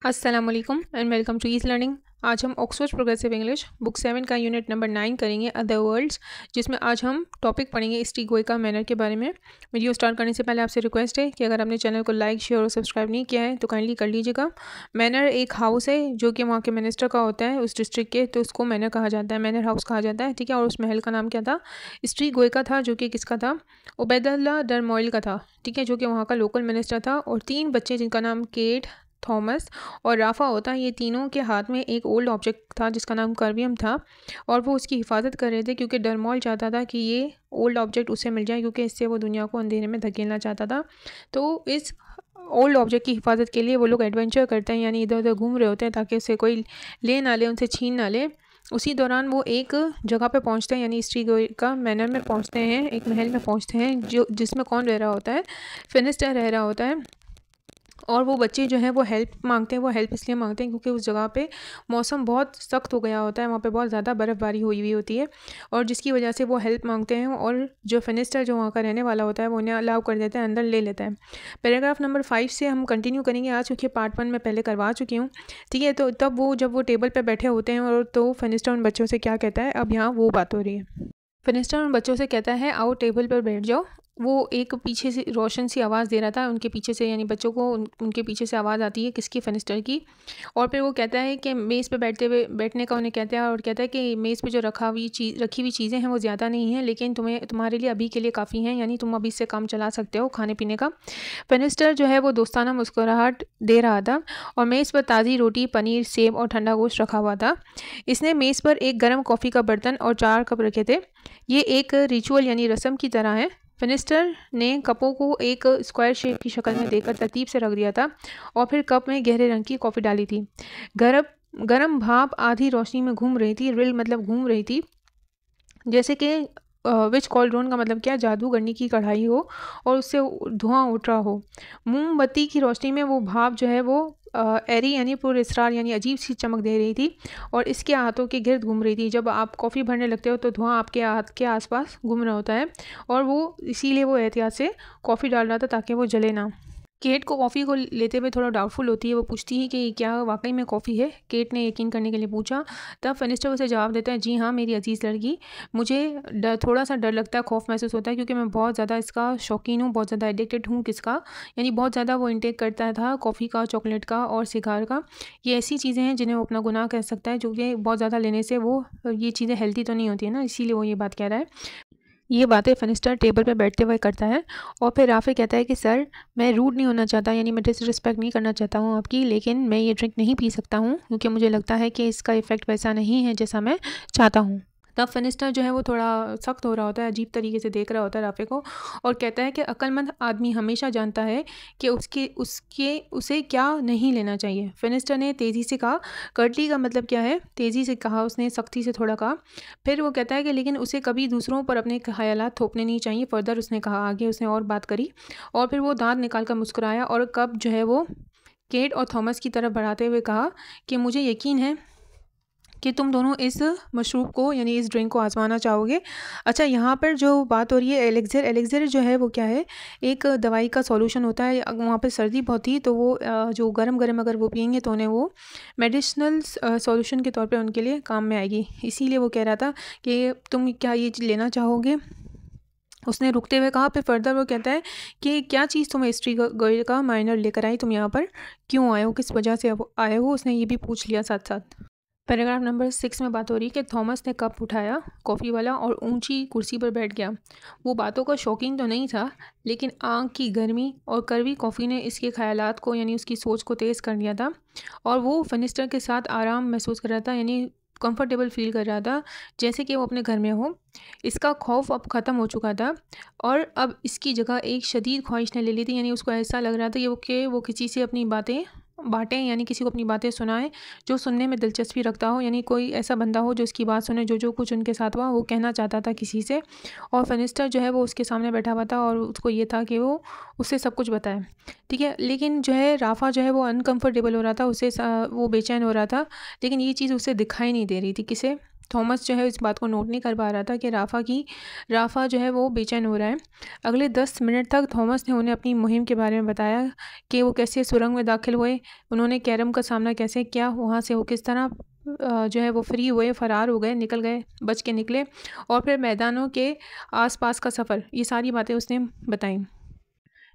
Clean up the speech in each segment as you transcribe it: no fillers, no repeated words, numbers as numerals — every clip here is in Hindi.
अस्सलाम वालेकुम and welcome to Ease Learning. आज हम ऑक्सफोर्ड प्रोग्रेसिव इंग्लिश बुक 7 का यूनिट नंबर 9 करेंगे अदर वर्ड्स, जिसमें आज हम टॉपिक पढ़ेंगे स्टीगोइका मैनर के बारे में। वीडियो स्टार्ट करने से पहले आपसे रिक्वेस्ट है कि अगर आपने चैनल को लाइक शेयर और सब्सक्राइब नहीं किया है तो काइंडली कर लीजिएगा। मैनर एक हाउस है जो कि वहाँ के मिनिस्टर का होता है उस डिस्ट्रिक्ट के, तो उसको मैनर कहा जाता है, मैनर हाउस कहा जाता है, ठीक है। और उस महल का नाम क्या था? स्टीगोइका था, जो कि किसका था? उबैदुल्लाह डरमोइल का था, ठीक है, जो कि वहाँ का लोकल मिनिस्टर था। और 3 बच्चे जिनका नाम केट, थॉमस और राफा होता है, ये तीनों के हाथ में एक ओल्ड ऑब्जेक्ट था जिसका नाम कर्वियम था, और वो उसकी हिफाजत कर रहे थे क्योंकि डरमोइल चाहता था कि ये ओल्ड ऑब्जेक्ट उसे मिल जाए, क्योंकि इससे वो दुनिया को अंधेरे में धकेलना चाहता था। तो इस ओल्ड ऑब्जेक्ट की हिफाजत के लिए वो लोग एडवेंचर करते हैं, यानी इधर उधर घूम रहे होते हैं ताकि उसे कोई ले ना ले, उनसे छीन ना ले। उसी दौरान वो एक जगह पे पहुंचते हैं, यानी स्टीगोइका मैनर में पहुंचते हैं, एक महल में पहुंचते हैं जो जिसमें कौन रह रहा होता है? फिनिस्टर रह रहा होता है। और वो बच्चे जो हैं वो हेल्प मांगते हैं। वो हेल्प इसलिए मांगते हैं क्योंकि उस जगह पे मौसम बहुत सख्त हो गया होता है, वहाँ पे बहुत ज़्यादा बर्फ़बारी हुई हुई होती है, और जिसकी वजह से वो हेल्प मांगते हैं। और जो फिनिस्टर जो वहाँ का रहने वाला होता है वो उन्हें अलाउ कर देता है, अंदर ले लेता है। पैराग्राफ नंबर 5 से हम कंटिन्यू करेंगे आज, क्योंकि पार्ट 1 में पहले करवा चुकी हूँ, ठीक है। तो तब वो जब वो टेबल पर बैठे होते हैं और तो फिनिस्टर उन बच्चों से क्या कहता है, अब यहाँ वो बात हो रही है। फिनिस्टर उन बच्चों से कहता है आओ टेबल पर बैठ जाओ। वो एक पीछे से रोशन सी आवाज़ दे रहा था उनके पीछे से, यानी बच्चों को उनके पीछे से आवाज़ आती है, किसकी? फिनिस्टर की। और फिर वो कहता है कि मेज़ पे बैठने का उन्हें कहता है, और कहता है कि मेज़ पे जो रखी हुई चीज़ें हैं वो ज़्यादा नहीं हैं, लेकिन तुम्हारे लिए अभी के लिए काफ़ी हैं, यानी तुम अभी से काम चला सकते हो खाने पीने का। फिनिस्टर जो है वो दोस्ताना मुस्कुराहट दे रहा था, और मेज़ पर ताज़ी रोटी, पनीर, सेब और ठंडा गोश्त रखा हुआ था। इसने मेज़ पर एक गर्म कॉफ़ी का बर्तन और 4 कप रखे थे। ये एक रिचुअल यानी रस्म की तरह है। फिनिस्टर ने कपों को एक स्क्वायर शेप की शक्ल में देकर तरतीब से रख दिया था, और फिर कप में गहरे रंग की कॉफ़ी डाली थी। गरम भाप आधी रोशनी में घूम रही थी। रिल मतलब घूम रही थी, जैसे कि विच कॉल्ड्रोन का मतलब क्या? जादूगरनी की कढ़ाई हो और उससे धुआं उठ रहा हो। मोमबत्ती की रोशनी में वो भाप जो है वो एरी यानी पुरस्कार यानी अजीब सी चमक दे रही थी, और इसके हाथों के गिर्द घूम रही थी। जब आप कॉफ़ी भरने लगते हो तो धुआं आपके हाथ के आसपास घूम रहा होता है, और वो इसीलिए वो एहतियात से कॉफ़ी डाल रहा था ताकि वो जले ना। केट को कॉफ़ी को लेते हुए थोड़ा डाउटफुल होती है। वो पूछती है कि क्या वाकई में कॉफ़ी है? केट ने यकीन करने के लिए पूछा। तब फिनिस्टर उसे जवाब देता है, जी हाँ मेरी अजीज़ लड़की, मुझे थोड़ा सा डर लगता है, खौफ महसूस होता है, क्योंकि मैं बहुत ज़्यादा इसका शौकीन हूँ, बहुत ज़्यादा एडिक्टेड हूँ। किसका? यानी बहुत ज़्यादा वो इंटेक करता था कॉफ़ी का, चॉकलेट का और सिगार का। ये ऐसी चीज़ें हैं जिन्हें वो अपना गुनाह कह सकता है, जो कि बहुत ज़्यादा लेने से वो ये चीज़ें हेल्थी तो नहीं होती है ना, इसीलिए वो ये बात कह रहा है। ये बातें फिनिस्टर टेबल पर बैठते हुए करता है, और फिर राफे कहता है कि सर, मैं रूड नहीं होना चाहता, यानी मैं डिसरिस्पेक्ट नहीं करना चाहता हूँ आपकी, लेकिन मैं ये ड्रिंक नहीं पी सकता हूँ क्योंकि मुझे लगता है कि इसका इफ़ेक्ट वैसा नहीं है जैसा मैं चाहता हूँ। तब फिनिस्टर जो है वो थोड़ा सख्त हो रहा होता है, अजीब तरीके से देख रहा होता है राफे को, और कहता है कि अक्लमंद आदमी हमेशा जानता है कि उसे क्या नहीं लेना चाहिए। फिनिस्टर ने तेज़ी से कहा। कर्टली का मतलब क्या है? तेज़ी से कहा उसने, सख्ती से थोड़ा कहा। फिर वो कहता है कि लेकिन उसे कभी दूसरों पर अपने ख्यालात थोपने नहीं चाहिए। फर्दर उसने कहा, आगे उसने और बात करी, और फिर वो दांत निकाल कर मुस्कुराया, और कब जो है वो केट और थॉमस की तरफ बढ़ाते हुए कहा कि मुझे यकीन है कि तुम दोनों इस मशरूब को यानी इस ड्रिंक को आजमाना चाहोगे। अच्छा, यहाँ पर जो बात हो रही है एलेक्सर जो है वो क्या है? एक दवाई का सॉल्यूशन होता है। वहाँ पे सर्दी बहुत थी, तो वो जो गरम अगर वो पियेंगे तो उन्हें वो मेडिसिनल सॉल्यूशन के तौर पे उनके लिए काम में आएगी। इसीलिए वो कह रहा था कि तुम क्या ये लेना चाहोगे? उसने रुकते हुए कहा। फिर फर्दर वो कहता है कि क्या चीज़ तुम्हें स्टीगोइका का माइनर लेकर आई? तुम यहाँ पर क्यों आए हो? किस वजह से आए हो? उसने ये भी पूछ लिया साथ साथ। पैराग्राफ नंबर 6 में बात हो रही है कि थॉमस ने कप उठाया कॉफ़ी वाला और ऊंची कुर्सी पर बैठ गया। वो बातों का शौकीन तो नहीं था, लेकिन आग की गर्मी और कड़वी कॉफ़ी ने इसके ख्यालात को यानी उसकी सोच को तेज़ कर दिया था, और वो फिनिस्टर के साथ आराम महसूस कर रहा था, यानी कंफर्टेबल फील कर रहा था, जैसे कि वो अपने घर में हो। इसका खौफ अब ख़त्म हो चुका था, और अब इसकी जगह एक शदीद ख्वाहिश ने ले ली थी, यानी उसको ऐसा लग रहा था कि वो किसी से अपनी बातें बाँटें, यानी किसी को अपनी बातें सुनाएं जो सुनने में दिलचस्पी रखता हो, यानी कोई ऐसा बंदा हो जो उसकी बात सुने, जो कुछ उनके साथ हुआ वो कहना चाहता था किसी से। और फिनिस्टर जो है वो उसके सामने बैठा हुआ था, और उसको ये था कि वो उससे सब कुछ बताए, ठीक है। लेकिन जो है राफा जो है वो अनकंफर्टेबल हो रहा था, वो बेचैन हो रहा था, लेकिन ये चीज़ उसे दिखाई नहीं दे रही थी। किसे? थॉमस जो है इस बात को नोट नहीं कर पा रहा था कि राफा जो है वो बेचैन हो रहा है। अगले 10 मिनट तक थॉमस ने उन्हें अपनी मुहिम के बारे में बताया कि वो कैसे सुरंग में दाखिल हुए, उन्होंने कैरम का सामना कैसे किया, वहाँ से वो किस तरह जो है वो फ्री हुए, फ़रार हो गए, निकल गए, बच के निकले, और फिर मैदानों के आसपास का सफ़र, ये सारी बातें उसने बताई।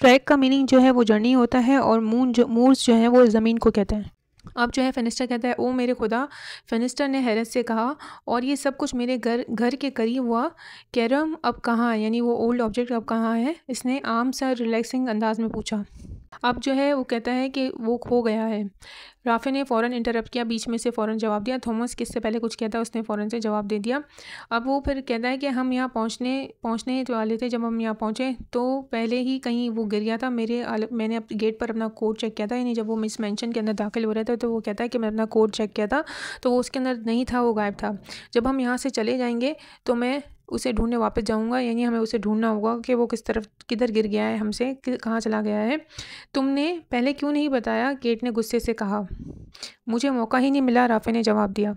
ट्रैक का मीनिंग जो है वो जर्नी होता है, और मूर्स जो है वो ज़मीन को कहते हैं। अब जो है फेनिस्टर कहता है, ओ मेरे खुदा, फेनिस्टर ने हैरत से कहा, और ये सब कुछ मेरे घर के करीब हुआ, कैरम अब कहाँ है, यानी वो ओल्ड ऑब्जेक्ट अब कहाँ है, इसने आम सा रिलैक्सिंग अंदाज में पूछा। अब जो है वो कहता है कि वो खो गया है। राफे ने फ़ौरन इंटरप्ट किया, बीच में से फ़ौरन जवाब दिया। थॉमस किससे पहले कुछ कहता है, उसने फ़ौरन से जवाब दे दिया। अब वो फिर कहता है कि हम यहाँ पहुँचने वाले थे, जब हम यहाँ पहुँचे तो पहले ही कहीं वो गिर गया था। मैंने गेट पर अपना कोड चेक किया था, यानी जब वो मिस मेंशन के अंदर दाखिल हो रहे थे तो वो कहता है कि मैं अपना कोड चेक किया था, तो वो उसके अंदर नहीं था, वो गायब था। जब हम यहाँ से चले जाएंगे तो मैं उसे ढूंढने वापस जाऊंगा, यानी हमें उसे ढूंढना होगा कि वो किधर गिर गया है, हमसे कहाँ चला गया है। तुमने पहले क्यों नहीं बताया, केट ने गुस्से से कहा। मुझे मौका ही नहीं मिला, राफे ने जवाब दिया।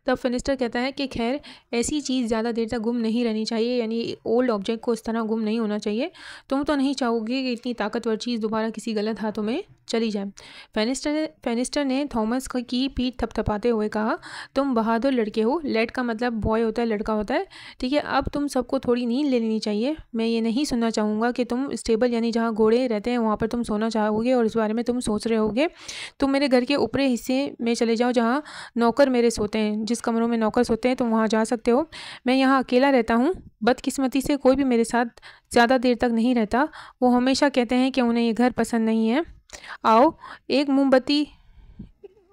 तब फेनिस्टर कहता है कि खैर, ऐसी चीज़ ज़्यादा देर तक गुम नहीं रहनी चाहिए, यानी ओल्ड ऑब्जेक्ट को इस तरह गुम नहीं होना चाहिए। तुम तो नहीं चाहोगे कि इतनी ताकतवर चीज़ दोबारा किसी गलत हाथों में चली जाए। फेनिस्टर ने थॉमस की पीठ थपथपाते हुए कहा, तुम बहादुर लड़के हो। लेट का मतलब बॉय होता है, लड़का होता है, ठीक है। अब तुम सबको थोड़ी नींद ले लेनी चाहिए। मैं ये नहीं सुनना चाहूँगा कि तुम स्टेबल, यानी जहाँ घोड़े रहते हैं वहाँ पर तुम सोना चाहोगे और इस बारे में तुम सोच रहे होगे। तुम मेरे घर के ऊपरी हिस्से में चले जाओ, जहाँ नौकर मेरे सोते हैं। जिस कमरों में नौकर सोते हैं तुम वहाँ जा सकते हो। मैं यहाँ अकेला रहता हूँ। बदकिस्मती से कोई भी मेरे साथ ज़्यादा देर तक नहीं रहता। वो हमेशा कहते हैं कि उन्हें ये घर पसंद नहीं है। आओ, एक मोमबत्ती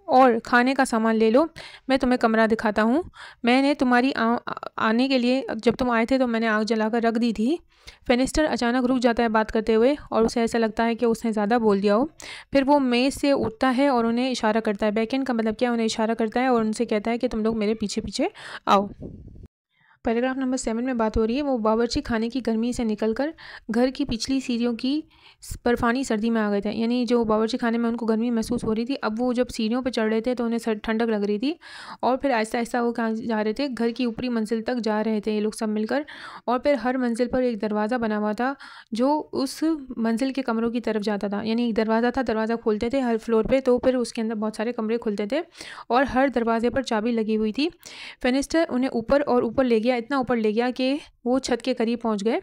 और खाने का सामान ले लो, मैं तुम्हें कमरा दिखाता हूँ। मैंने तुम्हारी आने के लिए, जब तुम आए थे तो मैंने आग जलाकर रख दी थी। फेनिस्टर अचानक रुक जाता है बात करते हुए, और उसे ऐसा लगता है कि उसने ज़्यादा बोल दिया हो। फिर वो मेज़ से उठता है और उन्हें इशारा करता है। बैकएंड का मतलब क्या, उन्हें इशारा करता है और उनसे कहता है कि तुम लोग मेरे पीछे पीछे आओ। पैराग्राफ नंबर 7 में बात हो रही है, वो बावर्ची खाने की गर्मी से निकलकर घर की पिछली सीढ़ियों की बर्फानी सर्दी में आ गए थे। यानी जो बावर्ची खाने में उनको गर्मी महसूस हो रही थी, अब वो जब सीढ़ियों पर चढ़ रहे थे तो उन्हें ठंडक लग रही थी, और फिर आहिस्ता आहिस्ता वो कहाँ जा रहे थे, घर की ऊपरी मंजिल तक जा रहे थे ये लोग सब मिलकर। और फिर हर मंजिल पर एक दरवाज़ा बना हुआ था जो उस मंजिल के कमरों की तरफ जाता था। यानी एक दरवाज़ा था, दरवाज़ा खोलते थे हर फ्लोर पर, तो फिर उसके अंदर बहुत सारे कमरे खुलते थे और हर दरवाजे पर चाबी लगी हुई थी। फेनिस्टर उन्हें ऊपर और ऊपर ले गया, इतना ऊपर ले गया कि वो छत के करीब पहुंच गए।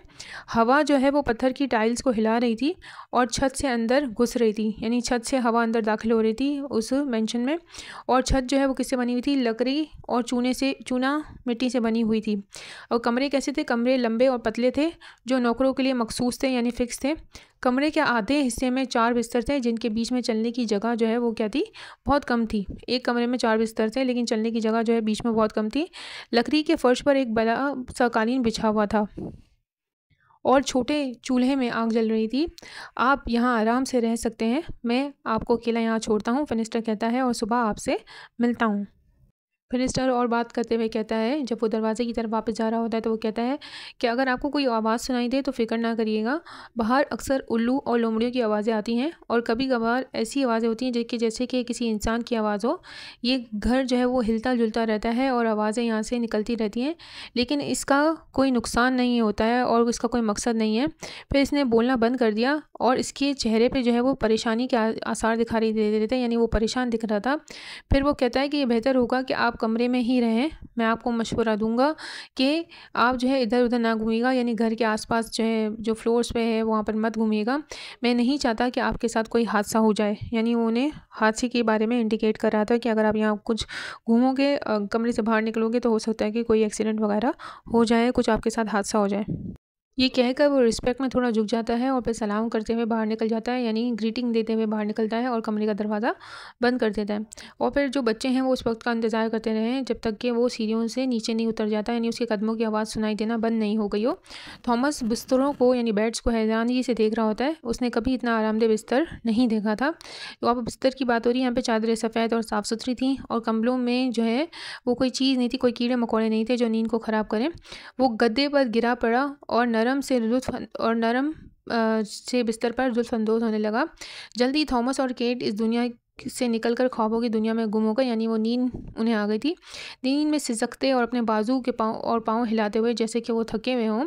हवा जो है वो पत्थर की टाइल्स को हिला रही थी और छत से अंदर घुस रही थी, यानी छत से हवा अंदर दाखिल हो रही थी उस मेंशन में। और छत जो है वो किससे बनी हुई थी, लकड़ी और चूना मिट्टी से बनी हुई थी। और कमरे कैसे थे, कमरे लंबे और पतले थे जो नौकरों के लिए मखसूस थे, यानी फिक्स थे। कमरे के आधे हिस्से में 4 बिस्तर थे जिनके बीच में चलने की जगह जो है वो क्या थी, बहुत कम थी। एक कमरे में 4 बिस्तर थे लेकिन चलने की जगह जो है बीच में बहुत कम थी। लकड़ी के फर्श पर एक बड़ा सा कालीन बिछा हुआ था और छोटे चूल्हे में आग जल रही थी। आप यहाँ आराम से रह सकते हैं, मैं आपको अकेला यहाँ छोड़ता हूँ, फेनिस्टर कहता है, और सुबह आपसे मिलता हूँ। फेनिस्टर और बात करते हुए कहता है, जब वो दरवाजे की तरफ वापस जा रहा होता है तो वो कहता है कि अगर आपको कोई आवाज़ सुनाई दे तो फिक्र ना करिएगा। बाहर अक्सर उल्लू और लोमड़ियों की आवाज़ें आती हैं और कभी कभार ऐसी आवाज़ें होती हैं जैसे कि किसी इंसान की आवाज़ हो। ये घर जो है वो हिलता जुलता रहता है और आवाज़ें यहाँ से निकलती रहती हैं, लेकिन इसका कोई नुकसान नहीं होता है और इसका कोई मकसद नहीं है। फिर इसने बोलना बंद कर दिया और इसके चेहरे पर जो है वो परेशानी के आसार दिखाई दे रहे थे, यानी वो परेशान दिख रहा था। फिर वो कहता है कि ये बेहतर होगा कि आप कमरे में ही रहें। मैं आपको मशवरा दूंगा कि आप जो है इधर उधर ना घूमिएगा, यानी घर के आसपास जो है जो फ्लोर्स पे है वहाँ पर मत घूमिएगा। मैं नहीं चाहता कि आपके साथ कोई हादसा हो जाए, यानी वो उन्हें हादसे के बारे में इंडिकेट कर रहा था कि अगर आप यहाँ कुछ घूमोगे, कमरे से बाहर निकलोगे तो हो सकता है कि कोई एक्सीडेंट वगैरह हो जाए, कुछ आपके साथ हादसा हो जाए। ये कहकर वो रिस्पेक्ट में थोड़ा झुक जाता है और फिर सलाम करते हुए बाहर निकल जाता है, यानी ग्रीटिंग देते हुए बाहर निकलता है और कमरे का दरवाज़ा बंद कर देता है। और फिर जो बच्चे हैं वो उस वक्त का इंतज़ार करते रहे जब तक कि वो सीढ़ियों से नीचे नहीं उतर जाता, यानी उसके कदमों की आवाज़ सुनाई देना बंद नहीं हो गई हो। थॉमस बिस्तरों को यानी बेड्स को हैरानी से देख रहा होता है, उसने कभी इतना आरामदेह बिस्तर नहीं देखा था। तो अब बिस्तर की बात हो रही है, यहाँ पर चादरें सफ़ेद और साफ़ सुथरी थी और कम्बलों में जो है वो कोई चीज़ नहीं थी, कोई कीड़े मकोड़े नहीं थे जो नींद को ख़राब करें। वो गद्दे पर गिरा पड़ा और नरम से बिस्तर पर जुल्फ़अंदोज़ होने लगा। जल्दी थॉमस और केट इस दुनिया से निकलकर ख्वाबों की दुनिया में गुम हो गए, यानी वो नींद उन्हें आ गई थी। नींद में सिसकते और अपने बाजू के पाँव हिलाते हुए जैसे कि वो थके हुए हों,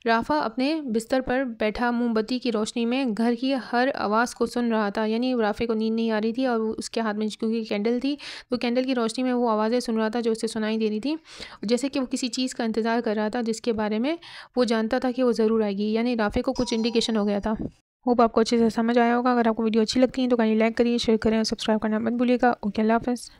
राफा अपने बिस्तर पर बैठा मोमबत्ती की रोशनी में घर की हर आवाज़ को सुन रहा था। यानी राफे को नींद नहीं आ रही थी और उसके हाथ में क्योंकि कैंडल थी, तो कैंडल की रोशनी में वो आवाज़ें सुन रहा था जो उसे सुनाई दे रही थी, जैसे कि वो किसी चीज़ का इंतज़ार कर रहा था जिसके बारे में वो जानता था कि वो ज़रूर आएगी। यानी राफे को कुछ इंडिकेशन हो गया था। होप आपको अच्छे से समझ आया होगा। अगर आपको वीडियो अच्छी लगती है तो काइंडली लाइक करिए, शेयर करें और सब्सक्राइब करना मत भूलिएगा। ओके, अल्लाह हाफ़िज़।